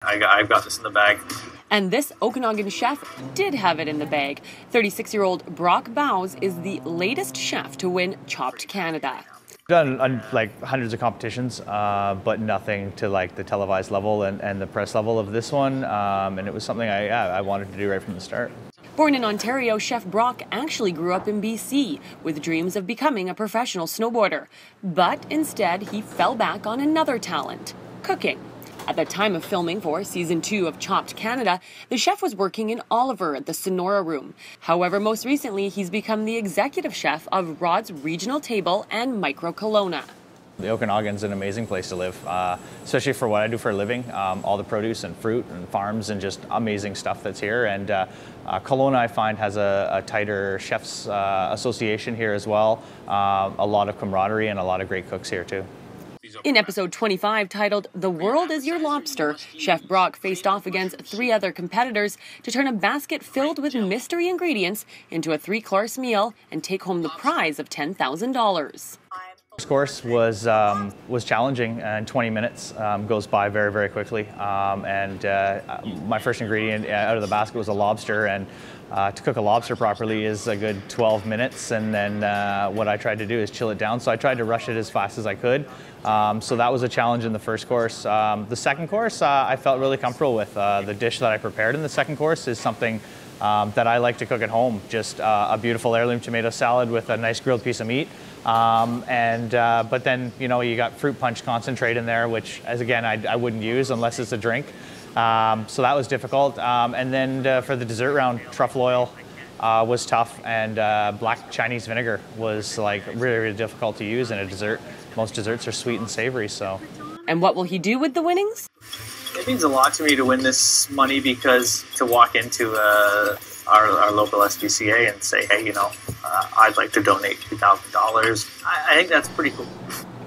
I've got this in the bag. And this Okanagan chef did have it in the bag. 36-year-old Brock Bowes is the latest chef to win Chopped Canada. Done like hundreds of competitions, but nothing to like the televised level and the press level of this one. And it was something I wanted to do right from the start. Born in Ontario, Chef Brock actually grew up in BC with dreams of becoming a professional snowboarder. But instead, he fell back on another talent, cooking. At the time of filming for Season 2 of Chopped Canada, the chef was working in Oliver at the Sonora Room. However, most recently, he's become the executive chef of Rod's Regional Table and Micro Kelowna. The Okanagan's an amazing place to live, especially for what I do for a living. All the produce and fruit and farms and just amazing stuff that's here. And Kelowna, I find, has a tighter chefs association here as well. A lot of camaraderie and a lot of great cooks here too. In episode 25, titled "The World is Your Lobster," Chef Brock faced off against 3 other competitors to turn a basket filled with mystery ingredients into a 3-course meal and take home the prize of $10,000. First course was challenging, and 20 minutes goes by very, very quickly. My first ingredient out of the basket was a lobster, and to cook a lobster properly is a good 12 minutes, and then what I tried to do is chill it down, so I tried to rush it as fast as I could. So that was a challenge in the first course. The second course I felt really comfortable with. The dish that I prepared in the second course is something that I like to cook at home. Just a beautiful heirloom tomato salad with a nice grilled piece of meat. But then, you know, you got fruit punch concentrate in there, which, as again, I wouldn't use unless it's a drink. So that was difficult. And then for the dessert round, truffle oil was tough, and black Chinese vinegar was like really, really difficult to use in a dessert. Most desserts are sweet and savory, so. And what will he do with the winnings? It means a lot to me to win this money, because to walk into our local SPCA and say, hey, you know, I'd like to donate $2,000. I think that's pretty cool.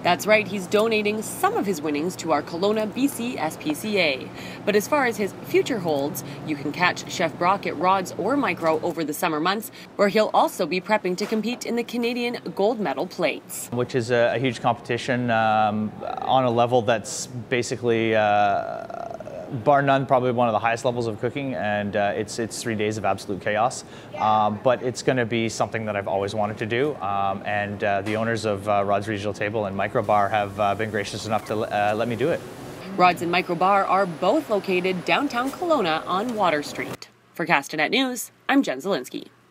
That's right, he's donating some of his winnings to our Kelowna, BC SPCA. But as far as his future holds, you can catch Chef Brock at Rod's or Micro over the summer months, where he'll also be prepping to compete in the Canadian gold medal plates. Which is a huge competition on a level that's basically, bar none, probably one of the highest levels of cooking, and it's 3 days of absolute chaos. But it's going to be something that I've always wanted to do, and the owners of Rod's Regional Table and Micro Bar have been gracious enough to let me do it. Rod's and Micro Bar are both located downtown Kelowna on Water Street. For Castanet News, I'm Jen Zielinski.